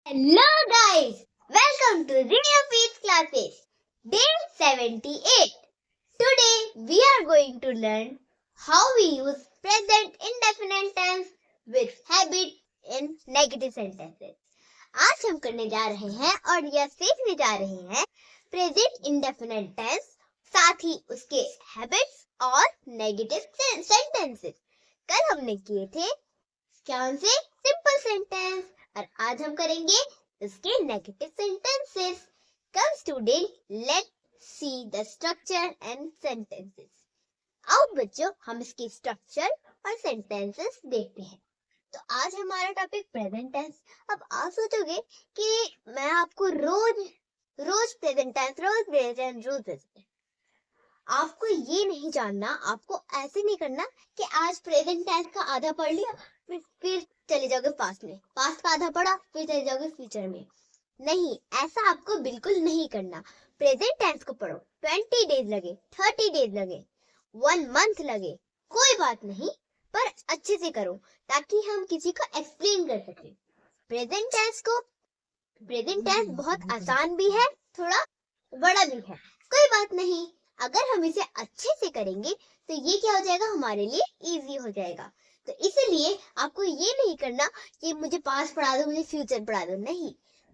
Hello guys, welcome to Rio Peace classes, day 78. Today we are going to learn how we use present indefinite tense with habit in negative sentences. आज हम करने जा रहे हैं और यह सीखने जा रहे हैं प्रेजेंट इंडेफिनिट टेंस, साथ ही उसके हैबिट्स और नेगेटिव सेंटेंसेस। कल हमने किए थे कौन से सिंपल सेंटेंस और आज हम करेंगे इसके negative sentences. Come student, let see the structure and sentences. आओ बच्चों, हम इसकी स्ट्रक्चर और सेंटेंसेस देखते हैं। तो आज हमारा टॉपिक प्रेजेंट टेंस। अब आप सोचोगे कि मैं आपको रोज प्रेजेंट टेंस आपको ये नहीं जानना, आपको ऐसे नहीं करना कि आज प्रेजेंट टेंस का आधा पढ़ लिया फिर चले जाओगे पास्ट में, पास्ट का आधा पढ़ा फिर चले जाओगे फ्यूचर में। नहीं, ऐसा आपको बिल्कुल नहीं करना। प्रेजेंट टेंस को पढ़ो, 20 डेज लगे, 30 डेज लगे, 1 मंथ लगे, कोई बात नहीं, पर अच्छे से करो ताकि हम किसी को एक्सप्लेन कर सके। प्रेजेंट टेंस बहुत आसान भी है, थोड़ा बड़ा भी है, कोई बात नहीं। अगर हम इसे अच्छे से करेंगे तो ये क्या हो जाएगा, हमारे लिए इजी हो जाएगा। तो इसीलिए आपको ये नहीं करना कि मुझे पास्ट पढ़ा दो, मुझे फ्यूचर पढ़ा दो। नहीं,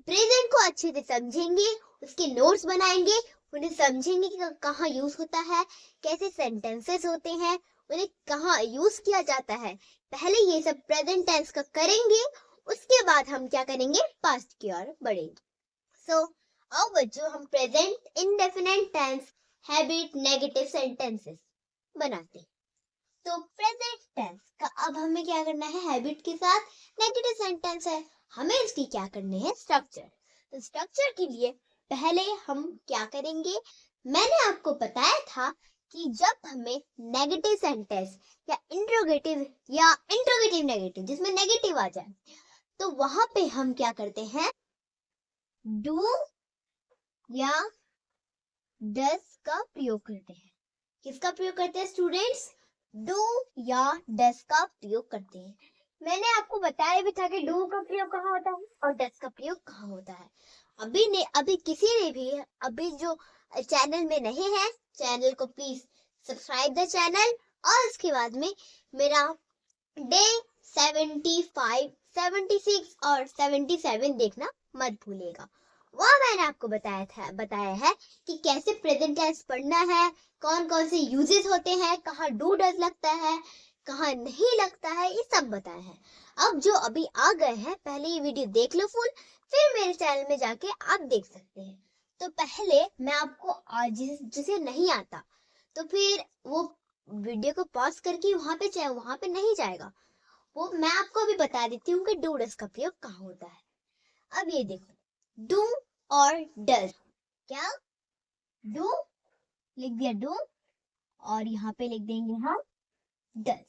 प्रेजेंट को अच्छे से समझेंगे, उसके नोट्स बनाएंगे, उन्हें समझेंगे कि कहाँ यूज होता है, कैसे सेंटेंसेस होते हैं, उन्हें कहाँ यूज किया जाता है। पहले ये सब प्रेजेंट टेंस का करेंगे, उसके बाद हम क्या करेंगे, पास्ट की ओर बढ़ेंगे। सो आओ बच्चों, हम present indefinite tense habit negative sentences बनाते हैं। तो प्रेजेंट टेंस का अब हमें क्या करना है, हैबिट के साथ नेगेटिव सेंटेंस है, हमें इसकी क्या करने हैं, स्ट्रक्चर। तो स्ट्रक्चर के लिए पहले हम क्या करेंगे, मैंने आपको बताया था कि जब हमें नेगेटिव सेंटेंस या इंट्रोगेटिव नेगेटिव जिसमें नेगेटिव आ जाए, तो वहां पे हम क्या करते हैं, डू या डस का प्रयोग करते हैं। किसका प्रयोग करते हैं स्टूडेंट्स, डू या डस का प्रयोग करते हैं। मैंने आपको बताया भी था कि डू का प्रयोग कहाँ होता है और डस का प्रयोग कहाँ होता है। अभी किसी ने भी अभी जो चैनल में नहीं है, चैनल को प्लीज सब्सक्राइब द चैनल, और उसके बाद में मेरा डे 75, 76 और 77 देखना मत भूलिएगा। वह मैंने आपको बताया है कि कैसे प्रेजेंट टेंस पढ़ना है, कौन कौन से यूजेस होते हैं, कहाँ डू डज लगता है, कहाँ नहीं लगता है, ये सब बताया है। अब जो अभी आ गए हैं, पहले ये वीडियो देख लो फुल, फिर मेरे चैनल में जाके आप देख सकते हैं। तो पहले मैं आपको जिसे नहीं आता तो फिर वो वीडियो को पॉज करके वहां पे नहीं जाएगा। वो मैं आपको अभी बता देती हूँ कि डू डज का प्रयोग कहाँ होता है। अब ये देखो, डू और डज, क्या डू लिख दिया डू और यहाँ पे लिख देंगे हम डज।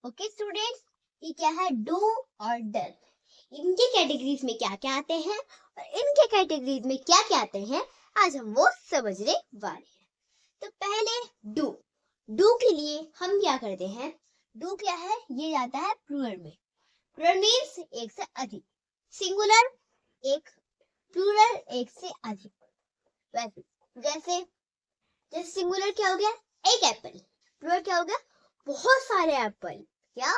ओके स्टूडेंट्स, ये क्या है, डू और डज। इनके कैटेगरीज में क्या क्या आते हैं और इनके कैटेगरीज में क्या क्या आते हैं, आज हम वो समझने वाले हैं। तो पहले डू के लिए हम क्या करते हैं, डू क्या है, ये जाता है प्लूरल में। प्लूरल मीन्स एक से अधिक, सिंगुलर एक, प्लूरल एक से अधिक। वैसे जैसे सिंगुलर क्या हो गया, एक एप्पल, प्लूरल क्या हो गया, बहुत सारे एप्पल। क्या,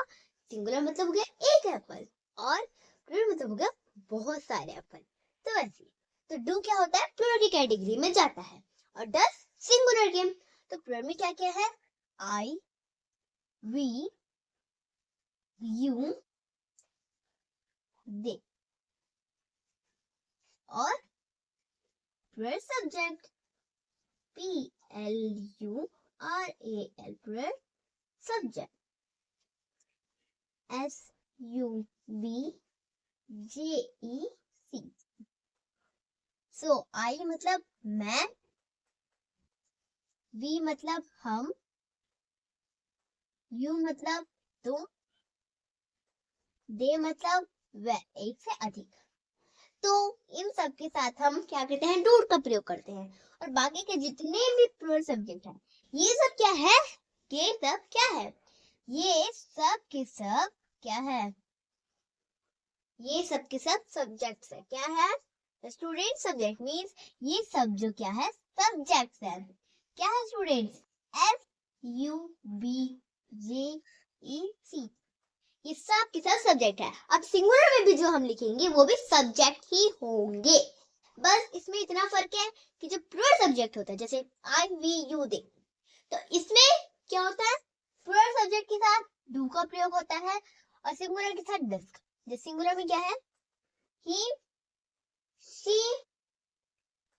सिंगुलर मतलब हो गया एक एप्पल और प्लूरल मतलब हो गया बहुत सारे एप्पल। तो वैसे तो डू क्या होता है, प्लूरल की कैटेगरी में जाता है, और डज सिंगुलर के। तो प्लूरल में क्या क्या है, आई, वी, यू, दे, और plural subject PLURAL, plural subject SUBJEC। So I मतलब मैं, वी मतलब हम, यू मतलब तुम, दे मतलब वह, एक से अधिक। तो इन सब के साथ हम क्या करते हैं, डू का प्रयोग करते हैं। और बाकी के जितने भी प्लूरल सब्जेक्ट हैं, ये सब क्या है, ये सब क्या है, ये सब के सब क्या है, ये सब के सब सब्जेक्ट्स है। क्या है? स्टूडेंट सब्जेक्ट मीन्स ये सब जो क्या है सब्जेक्ट्स है। क्या है स्टूडेंट्स? SUBJEC, ये सब के सब सब्जेक्ट है। अब सिंगुलर में भी जो हम लिखेंगे वो भी सब्जेक्ट ही होंगे। बस इसमें इतना फर्क है कि जो प्लूरल सब्जेक्ट होता है जैसे I we you they, तो इसमें क्या होता है? प्लूरल सब्जेक्ट के साथ डू का प्रयोग होता है और सिंगुलर के साथ डज का। जैसे सिंगुलर में क्या है? He, she,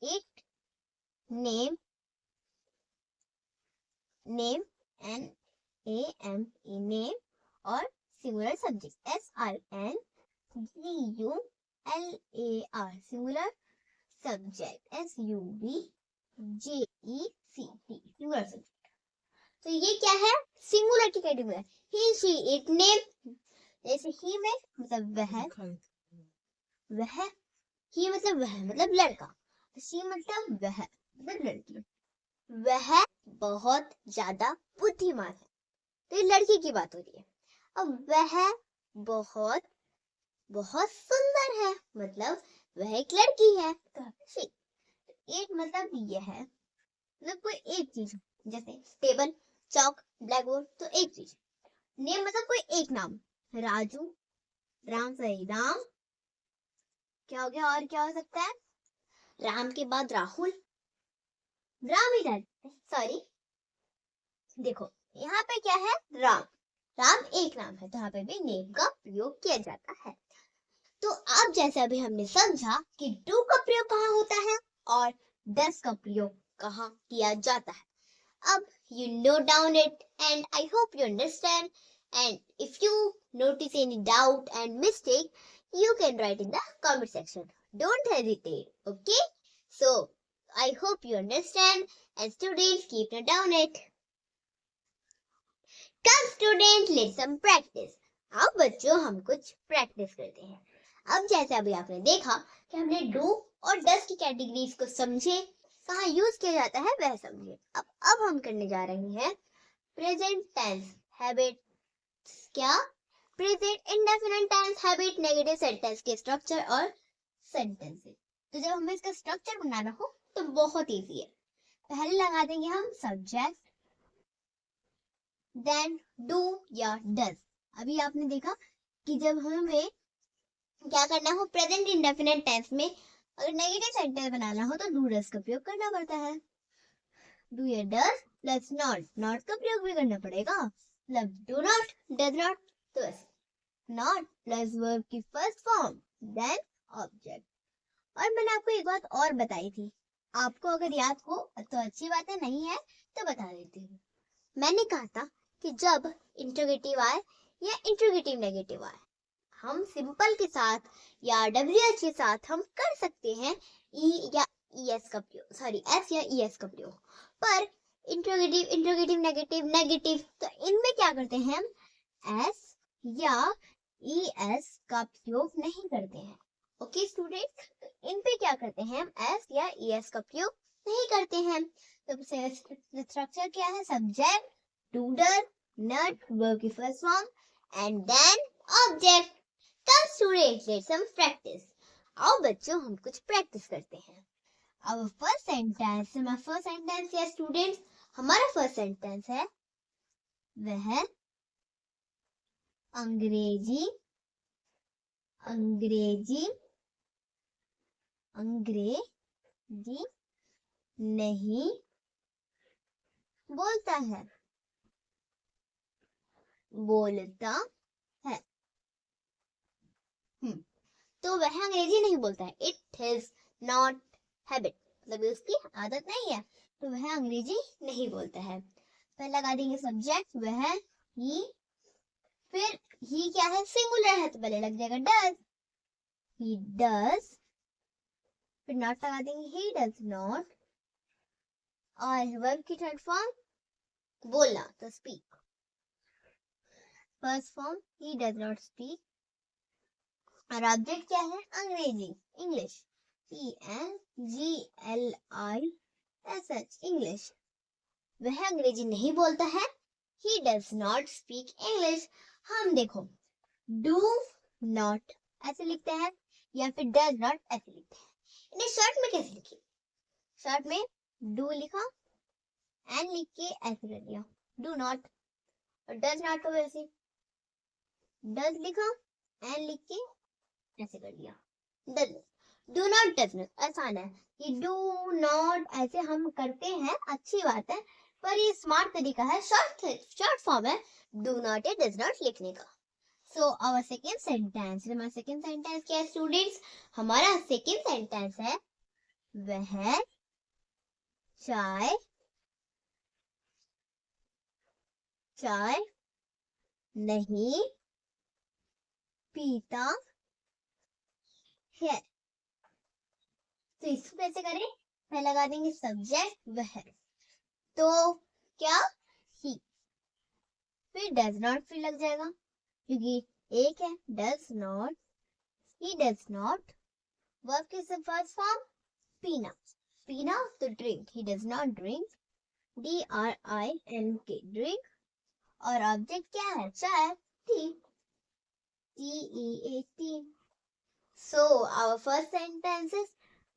it, name, NAME, name, और singular subject SRNGULAR, singular subject SUBJECT, singular subject. तो ये क्या है? सिंगुलर की कैटेगरी है। ही, शी, इट, नेम। जैसे ही में मतलब वह, ही मतलब वह मतलब लड़का, शी मतलब वह मतलब लड़की। वह बहुत ज्यादा बुद्धिमान है, तो ये लड़की की बात हो रही है। अब वह बहुत बहुत सुंदर है, मतलब वह एक लड़की है। एक मतलब ये है, मतलब कोई एक चीज, जैसे टेबल, चौक, ब्लैक बोर्ड, तो एक चीज। नेम मतलब कोई एक नाम, राजू, राम, सही राम। क्या हो गया? और क्या हो सकता है? राम के बाद राहुल, राम ही रहते, सॉरी। देखो यहाँ पे क्या है? राम, राम एक नाम है, तो यहाँ पे भी नेम का प्रयोग किया जाता है। तो अब जैसे अभी हमने समझा कि डू का प्रयोग कहाँ होता है और डस का प्रयोग कहाँ किया जाता है। अब you note down it and I hope you understand, and if you notice any doubt and mistake, you can write in the comment section. Don't hesitate, okay? So I hope you understand, and students keep note down it. Come students, let's some practice. अब बच्चों हम कुछ practice करते हैं। अब जैसे अभी आपने देखा कि हमने डू और डस की कैटेगरीज को समझे, कहाँ यूज किया जाता है वह समझे। अब हम करने जा रहे हैं प्रेजेंट टेंस हैबिट। क्या? Present indefinite tense habit, negative sentence के स्ट्रक्चर और सेंटेंसेस। तो जब हमें इसका स्ट्रक्चर बनाना हो तो बहुत इजी है। पहले लगा देंगे हम सब्जेक्ट, देन डू या डज। अभी आपने देखा कि जब हमें क्या करना हो प्रेजेंट इंडेफिनिट टेंस में, अगर नेगेटिव सेंटेंस बनाना हो तो डू डज का प्रयोग करना पड़ता है। डू या डज प्लस नॉट, नॉट का प्रयोग भी करना पड़ेगा, मतलब डू नॉट, डज नॉट, तो बस नॉट प्लस वर्ब की फर्स्ट फॉर्म देन ऑब्जेक्ट। और मैंने आपको एक बात और बताई थी, आपको अगर याद हो तो अच्छी बात है, नहीं है तो बता देती हूँ। मैंने कहा था कि जब इंट्रोगेटिव आए या इंट्रोगेटिव नेगेटिव आए, हम सिंपल के साथ या WH के साथ हम कर सकते हैं ई या ES का प्रयोग, सॉरी S या ES का प्रयोग। पर इंट्रोगेटिव, इंट्रोगेटिव नेगेटिव, नेगेटिव, तो इनमें क्या करते हैं हम S या ES का प्रयोग नहीं करते हैं। ओके स्टूडेंट, तो इन पे क्या करते हैं हम S या ES का प्रयोग नहीं करते हैं। तो स्ट्रक्चर क्या है? सब्जेक्ट, डूडर, नट, वर्ब की first form and then object. Come students, let's some practice. आओ बच्चों हम कुछ प्रैक्टिस करते हैं। अब फर्स्ट सेंटेंस, हमारा फर्स्ट सेंटेंस है स्टूडेंट्स, हमारा फर्स्ट सेंटेंस है वह अंग्रेजी नहीं बोलता है, तो वह अंग्रेजी नहीं बोलता है। इट इज नॉट हैबिट, मतलब उसकी आदत नहीं है, तो वह अंग्रेजी नहीं बोलता है। पहले लगा देंगे सब्जेक्ट वह, ही, फिर ही क्या है? सिंगुलर है तो पहले लग जाएगा डज, ही डज, फिर नॉट लगा देंगे ही डज नॉट, और वर्ब की थर्ड फॉर्म बोलना तो speak. First form he does not speak, और ऑब्जेक्ट क्या है? अंग्रेजी, इंग्लिश, ENGLISH, इंग्लिश। वह अंग्रेजी नहीं बोलता है, he does not speak English। हम देखो डू नॉट ऐसे लिखते हैं या फिर डज नॉट ऐसे लिखते हैं। इन्हें शॉर्ट में कैसे लिखिए? शॉर्ट में डू लिखा, एंड लिख के ऐसे कर दिया डू नॉट, और डज नॉट को वैसे डज लिखा, एंड लिख के ऐसे कर दिया does. Do not does not आसान है, कि डू नॉट ऐसे हम करते हैं, अच्छी बात है, पर ये स्मार्ट तरीका है, शॉर्ट फॉर्म है डू नॉट या डज नॉट लिखने का। सो आवर सेकेंड सेंटेंस, हमारा सेकेंड सेंटेंस क्या है स्टूडेंट्स? हमारा सेकेंड सेंटेंस है वह चाय नहीं पीता है। तो इसको कैसे करें? पहले लगा देंगे सब्जेक्ट वह, तो क्या ही, फिर डज नॉट फिर लग जाएगा क्योंकि एक है does not, he does not, verb की फर्स्ट फॉर्म पीना, पीना तो drink, he does not drink, DRINK drink, और ऑब्जेक्ट क्या है? चाय, tea, TEA। So our first sentence is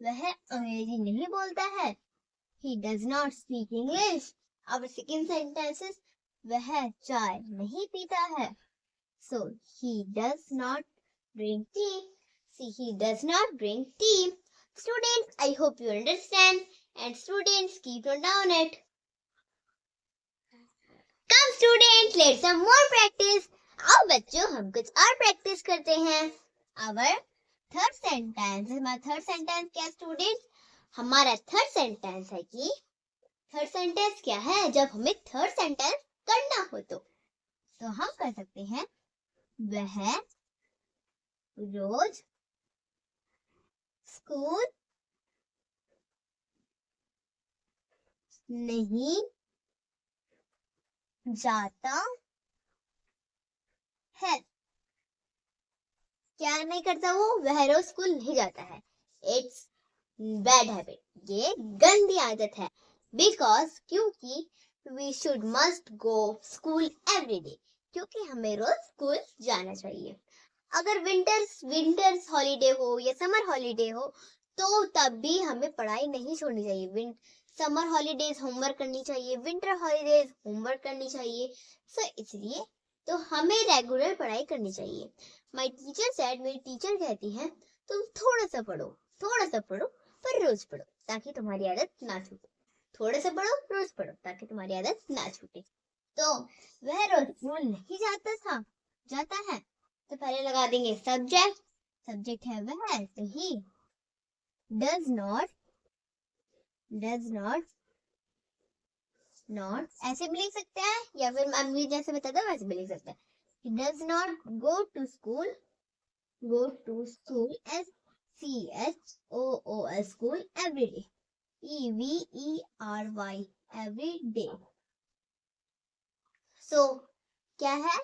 वह अंग्रेजी नहीं बोलता है, he does not speak English. Our second sentence is वह चाय नहीं पीता है, so he does not drink tea. See, he does not drink tea. Students, I hope you understand, and students keep on down it. Come students, let's some more practice. आओ बच्चों हम कुछ और प्रैक्टिस करते हैं। Our थर्ड सेंटेंस, हमारा third sentence क्या students? हमारा थर्ड सेंटेंस है कि थर्ड सेंटेंस क्या है? जब हमें थर्ड सेंटेंस करना हो तो हम कर सकते हैं वह रोज स्कूल नहीं जाता है। क्या नहीं करता वो? वह रोज स्कूल नहीं जाता है। इट्स बैड हैबिट, ये गंदी आदत है। बिकॉज क्योंकि we should must go school every day, क्योंकि हमें रोज स्कूल जाना चाहिए। अगर विंटर्स हॉलीडे हो या समर हॉलीडे हो तो तब भी हमें पढ़ाई नहीं छोड़नी चाहिए। समर हॉलीडेज होमवर्क करनी चाहिए, विंटर हॉलीडेज होमवर्क करनी चाहिए। सो इसलिए तो हमें रेगुलर पढ़ाई करनी चाहिए। माय टीचर सेड, मेरी टीचर कहती है तुम थोड़ा सा पढ़ो पर रोज पढ़ो ताकि तुम्हारी आदत ना छूटे। थोड़ा सा पढ़ो, रोज पढ़ो ताकि तुम्हारी आदत ना छूटे। तो वह रोज स्कूल नहीं जाता है, तो पहले लगा देंगे सब्जेक्ट है वह, तो ही डज नॉट ऐसे भी लिख सकते हैं, या फिर मम्मी जैसे बता दो वैसे भी लिख सकते हैं। He does not go to school SCHOOL school every day, EVERY every day. So क्या है?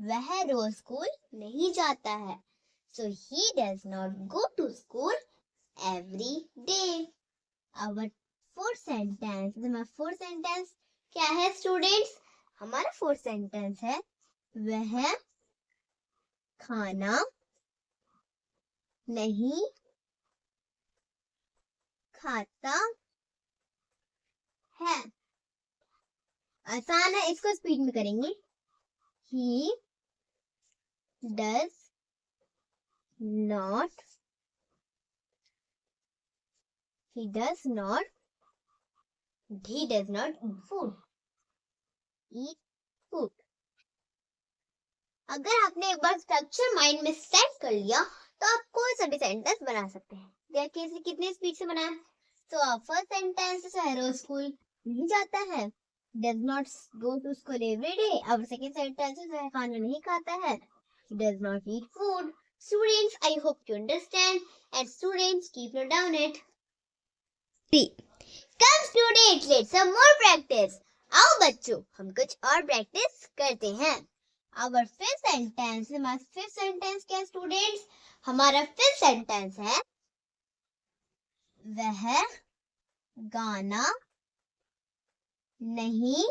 वह रोज स्कूल नहीं जाता है, so he does not go to school every day. Our fourth sentence, हमारा fourth sentence क्या है स्टूडेंट्स? हमारा fourth sentence है वह खाना नहीं खाता है। आसान है, इसको स्पीड में करेंगे। He does not eat food. अगर आपने एक बार स्ट्रक्चर माइंड में सेट कर लिया तो आप कोई सा भी सेंटेंस बना सकते हैं। देखिए कितने स्पीड से बनाया। तो फर्स्ट सेंटेंस है रोज स्कूल नहीं जाता है, does not go to school every day. अब सेकंड सेंटेंस है खाना नहीं खाता है, he does not eat food. Students, I hope you understand, and students keep note down it. Come students, let's some more practice. आओ बच्चों हम कुछ और प्रैक्टिस करते हैं। Our fifth sentence, हमारा fifth sentence क्या स्टूडेंट्स? हमारा fifth sentence है वह गाना नहीं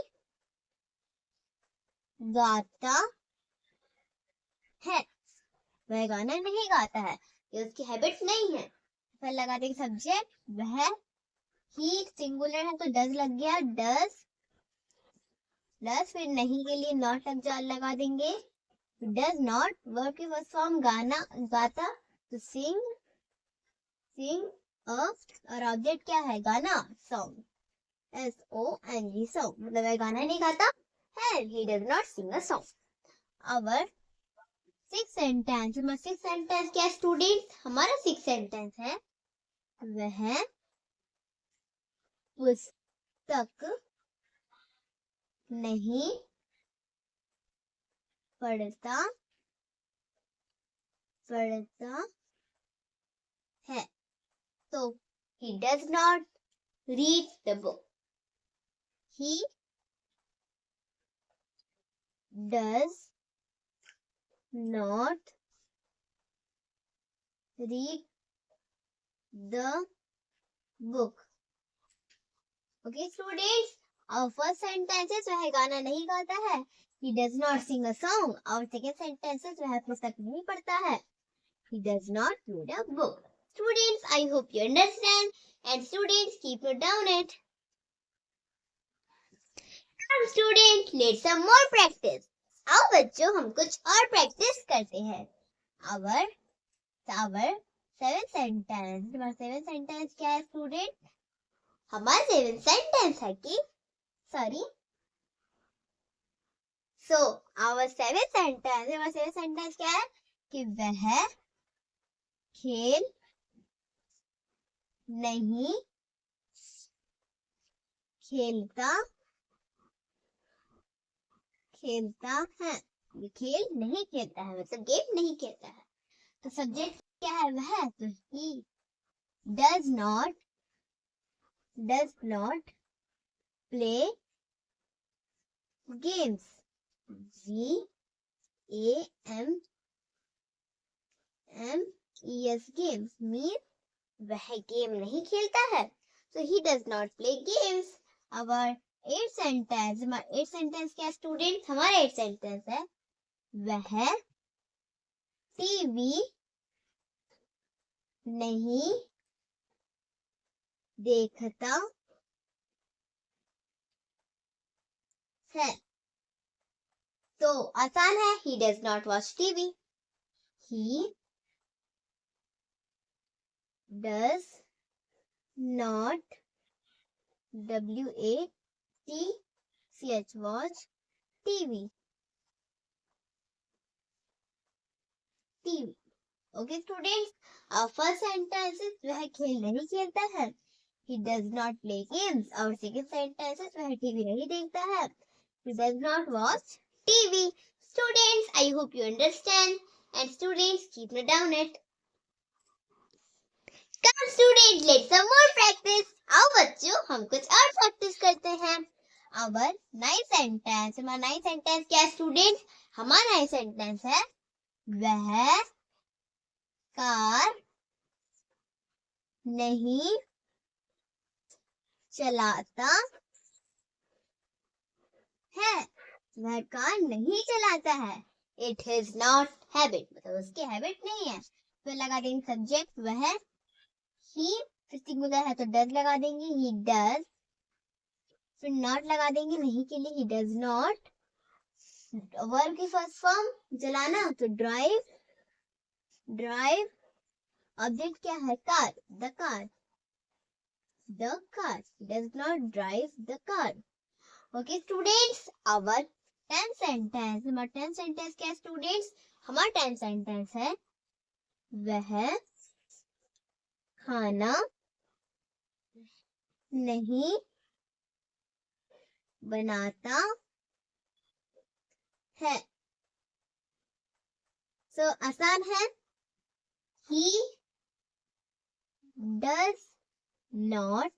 गाता है। वह गाना नहीं गाता है, ये उसकी हैबिट नहीं है। फिर लगा देंगे सब्जेक्ट वह, ही सिंगुलर है तो डज लग गया, डज, फिर नहीं के लिए नॉट लगा देंगे, डज नॉट, वर्ब की फर्स्ट फॉर्म गाना, गाता, तो सिंग, और ऑब्जेक्ट क्या है, गाना, सॉन्ग, SONG, सॉन्ग, मतलब वह गाना नहीं गाता है, he does not sing a song. Our six sentence, six sentence क्या स्टूडेंट, हमारा सिक्स सेंटेंस है वह पुस्तक नहीं पढ़ता है, तो he does not read the book, he does not read the book. Okay students, our first sentence is वह गाना नहीं गाता है, he does not sing a song. Our second sentence is वह पुस्तक नहीं पढ़ता है, he does not read a book. Students, I hope you understand, and students keep note down it. Come students, let's some more practice. आओ बच्चों हम कुछ और प्रैक्टिस करते हैं. Our सेवन सेंटेंस, हमारा सेवन सेंटेंस क्या है स्टूडेंट, हमारा सेवन सेंटेंस है कि our सेवन सेंटेंस क्या है कि वह खेल नहीं खेलता है, ये खेल नहीं खेलता है मतलब गेम नहीं खेलता है, तो सब्जेक्ट क्या है वह, तो he does not play games, GAMES, games means वह गेम नहीं खेलता है, so he does not play games. Our eight sentence क्या स्टूडेंट, हमारा एट सेंटेंस है वह टीवी नहीं देखता है, तो आसान है, he does not watch TV, he does not watch TV. Okay students, our first sentence is वह खेल नहीं खेलता है, he does not play games. Our second sentence is वह टीवी नहीं देखता है, he does not watch TV. Students, I hope you understand, and students keep note down it. Come students, let's some more practice. आओ बच्चों हम कुछ और practice करते हैं. Our नाइन्थ सेंटेंस, हमारा नाइन्थ सेंटेंस क्या है स्टूडेंट, हमारा नाइन्थ सेंटेंस है वह कार नहीं चलाता है, वह कार नहीं चलाता है, it is not habit, मतलब उसकी हैबिट नहीं है. फिर लगा देंगे सब्जेक्ट वह, he सिंगुलर है तो डज लगा देंगे, he does, फिर नॉट लगा देंगे नहीं के लिए, he does not, वर्ब की फर्स्ट फॉर्म चलाना तो ड्राइव, ऑब्जेक्ट क्या है car, the car, he does not drive the car. Okay students, our 10th sentence, हमारा 10th sentence क्या है students, हमारा 10th sentence है वह खाना नहीं बनाता है, so आसान है, he does not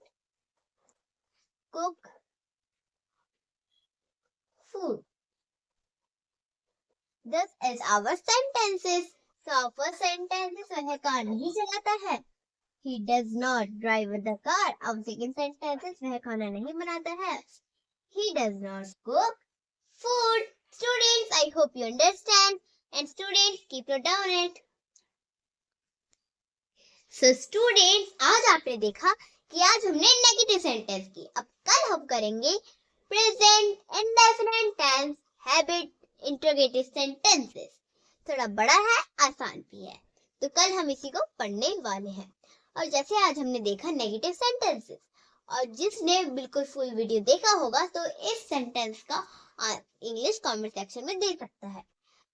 cook food. This is our sentences. So our first sentence is वह कार नहीं चलाता है, he does not drive the car. Our second sentence is वह खाना नहीं बनाता है, he does not cook food. Students, I hope you understand, and students keep note down it. So students, आज आपने देखा कि आज हमने नेगेटिव सेंटेंस की। अब कल हम करेंगे present indefinite tense habit interrogative sentences. थोड़ा बड़ा है, आसान भी है, तो कल हम इसी को पढ़ने वाले हैं। और जैसे आज हमने देखा नेगेटिव सेंटेंसेस, और जिसने बिल्कुल फुल वीडियो देखा होगा तो इस सेंटेंस का इंग्लिश कमेंट सेक्शन में दे सकता है।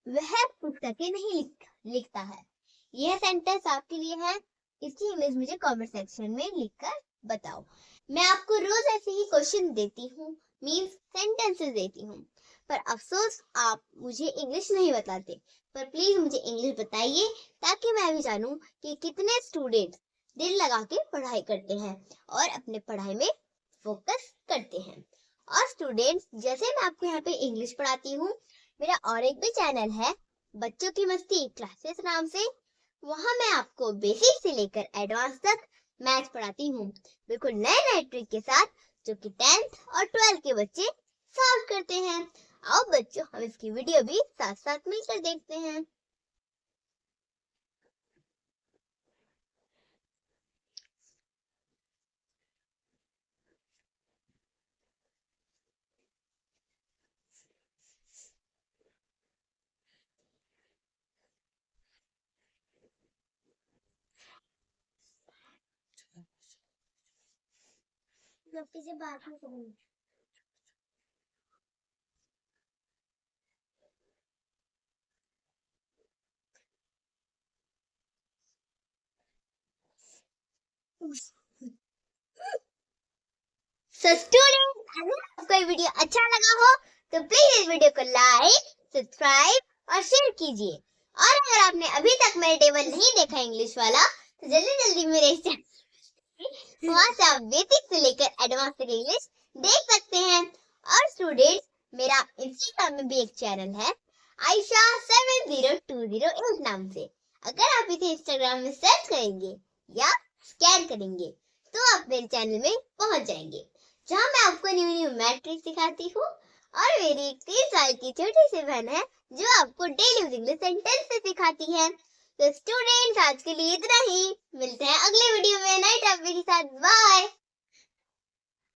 वह पुस्तकें नहीं लिखता है। यह सेंटेंस आपके लिए है, इसकी इमेज मुझे कमेंट सेक्शन में लिखकर बताओ। मैं आपको रोज ऐसे ही क्वेश्चन देती हूँ, मींस सेंटेंसेस देती हूँ, पर अफसोस आप मुझे इंग्लिश नहीं बताते। पर प्लीज मुझे इंग्लिश बताइए, ताकि मैं भी जानूं कि कितने स्टूडेंट्स दिल लगा के पढ़ाई करते हैं और अपने पढ़ाई में फोकस करते हैं। और स्टूडेंट्स, जैसे मैं आपको यहाँ पे इंग्लिश पढ़ाती हूँ, मेरा और एक भी चैनल है बच्चों की मस्ती क्लासेस नाम से। वहां मैं आपको बेसिक से लेकर एडवांस तक मैथ्स पढ़ाती हूँ, बिल्कुल नए नए ट्रिक के साथ, जो कि 10th और 12th के बच्चे सॉल्व करते हैं। आओ बच्चों, हम इसकी वीडियो भी साथ साथ मिलकर देखते हैं। से बात नहीं करूंगी। So students, अगर आपको ये वीडियो अच्छा लगा हो तो प्लीज इस वीडियो को लाइक, सब्सक्राइब और शेयर कीजिए। और अगर आपने अभी तक मेरा टेबल नहीं देखा इंग्लिश वाला, तो जल्दी जल्दी मेरे वहां से आप बेसिक से लेकर एडवांस तक इंग्लिश देख सकते हैं। और स्टूडेंट्स, मेरा इंस्टाग्राम में भी एक चैनल है, आयशा 70208 नाम से। अगर आप इसे इंस्टाग्राम में सर्च करेंगे या स्कैन करेंगे तो आप मेरे चैनल में पहुंच जाएंगे, जहां मैं आपको न्यू मैट्रिक्स सिखाती हूँ। और मेरी एक 3 साल की छोटी सी बहन है, जो आपको डेली इंग्लिश सेंटेंस से सिखाती है। तो स्टूडेंट्स, आज के लिए इतना ही। मिलते हैं अगले वीडियो में नए टॉपिक के साथ। बाय।